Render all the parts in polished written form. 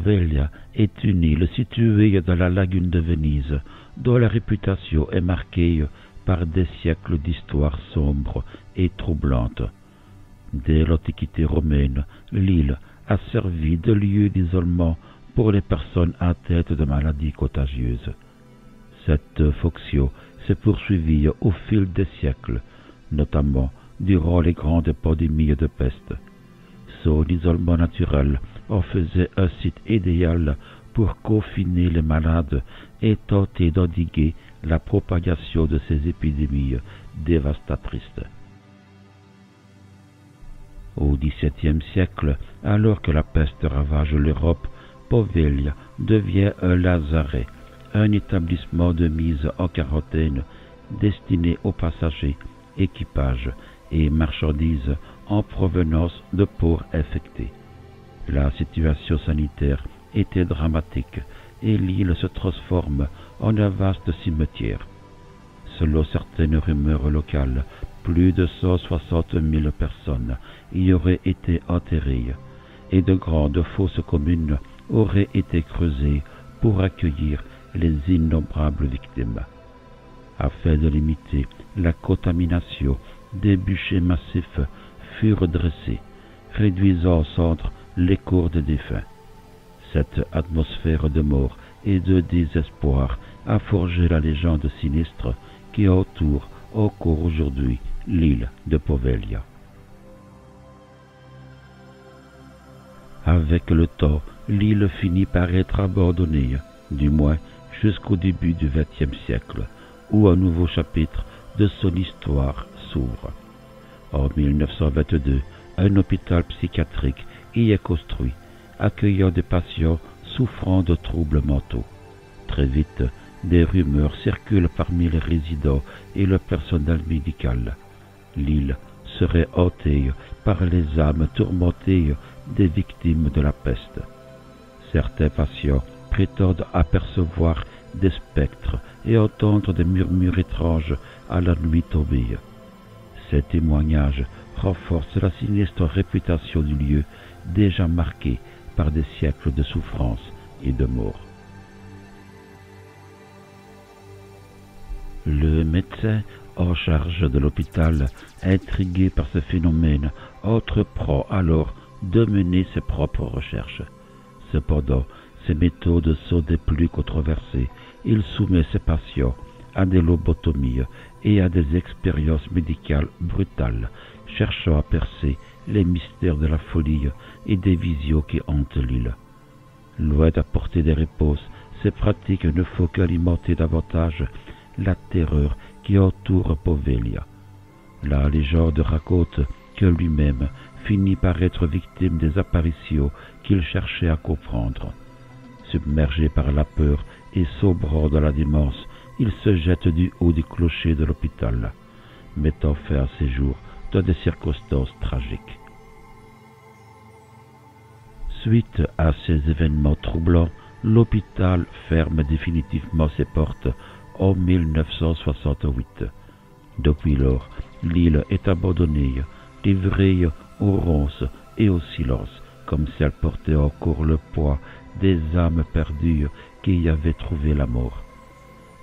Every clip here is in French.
Poveglia est une île située dans la lagune de Venise, dont la réputation est marquée par des siècles d'histoire sombre et troublante. Dès l'Antiquité romaine, l'île a servi de lieu d'isolement pour les personnes atteintes de maladies contagieuses. Cette fonction s'est poursuivie au fil des siècles, notamment durant les grandes pandémies de peste. Son isolement naturel en faisait un site idéal pour confiner les malades et tenter d'endiguer la propagation de ces épidémies dévastatrices. Au XVIIe siècle, alors que la peste ravage l'Europe, Poveglia devient un lazaret, un établissement de mise en quarantaine destiné aux passagers, équipages et marchandises en provenance de ports infectés. La situation sanitaire était dramatique et l'île se transforme en un vaste cimetière. Selon certaines rumeurs locales, plus de 160 000 personnes y auraient été enterrées et de grandes fosses communes auraient été creusées pour accueillir les innombrables victimes. Afin de limiter la contamination, des bûchers massifs furent dressés, réduisant en cendres les corps des défunts. Cette atmosphère de mort et de désespoir a forgé la légende sinistre qui entoure encore aujourd'hui l'île de Poveglia. Avec le temps, l'île finit par être abandonnée, du moins jusqu'au début du XXe siècle, où un nouveau chapitre de son histoire s'ouvre. En 1922, un hôpital psychiatrique y est construit, accueillant des patients souffrant de troubles mentaux. Très vite, des rumeurs circulent parmi les résidents et le personnel médical. L'île serait hantée par les âmes tourmentées des victimes de la peste. Certains patients prétendent apercevoir des spectres et entendre des murmures étranges à la nuit tombée. Ces témoignages renforcent la sinistre réputation du lieu déjà marqué par des siècles de souffrance et de mort. Le médecin en charge de l'hôpital, intrigué par ce phénomène, entreprend alors de mener ses propres recherches. Cependant, ses méthodes sont des plus controversées. Il soumet ses patients à des lobotomies et à des expériences médicales brutales, cherchant à percer les mystères de la folie et des visions qui hantent l'île. Loin d'apporter des réponses, ces pratiques ne font qu'alimenter davantage la terreur qui entoure Poveglia. La légende raconte que lui-même finit par être victime des apparitions qu'il cherchait à comprendre. Submergé par la peur et sombrant dans la démence, il se jette du haut du clocher de l'hôpital, mettant fin à ses jours dans des circonstances tragiques. Suite à ces événements troublants, l'hôpital ferme définitivement ses portes en 1968. Depuis lors, l'île est abandonnée, livrée aux ronces et au silence, comme si elle portait encore le poids des âmes perdues qui y avaient trouvé la mort.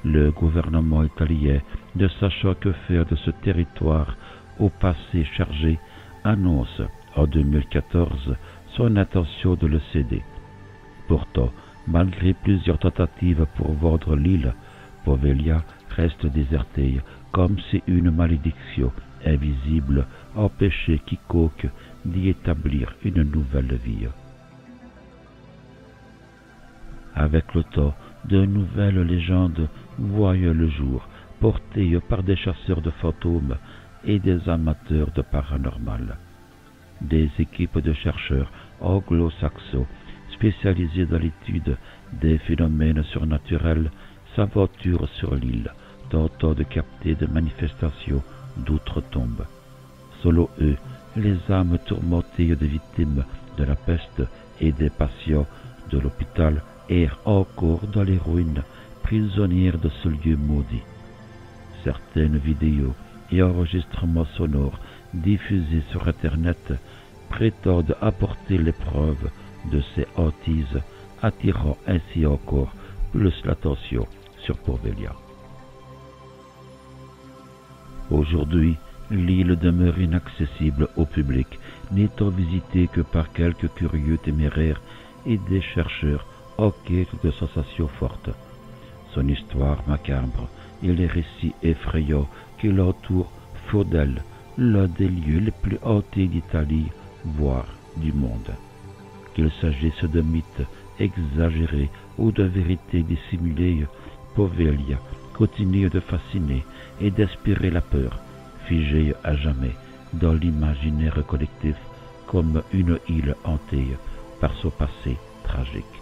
Le gouvernement italien, ne sachant que faire de ce territoire au passé chargé, annonce en 2014 son intention de le céder. Pourtant, malgré plusieurs tentatives pour vendre l'île, Poveglia reste désertée, comme si une malédiction invisible empêchait quiconque d'y établir une nouvelle vie. Avec le temps, de nouvelles légendes voient le jour, portées par des chasseurs de fantômes et des amateurs de paranormal. Des équipes de chercheurs anglo-saxons spécialisés dans l'étude des phénomènes surnaturels s'aventurent sur l'île, tentant de capter des manifestations d'outre-tombe. Selon eux, les âmes tourmentées des victimes de la peste et des patients de l'hôpital errent encore dans les ruines prisonnières de ce lieu maudit. Certaines vidéos et enregistrements sonores diffusés sur Internet prétendent apporter les preuves de ces hantises attirant ainsi encore plus l'attention sur Poveglia. Aujourd'hui, l'île demeure inaccessible au public, n'étant visitée que par quelques curieux téméraires et des chercheurs en quête de sensations fortes. Son histoire macabre et les récits effrayants qui l'entourent font d'elle l'un des lieux les plus hantés d'Italie, voire du monde. Qu'il s'agisse de mythes exagérés ou de vérités dissimulées, Poveglia continue de fasciner et d'inspirer la peur, figée à jamais dans l'imaginaire collectif comme une île hantée par son passé tragique.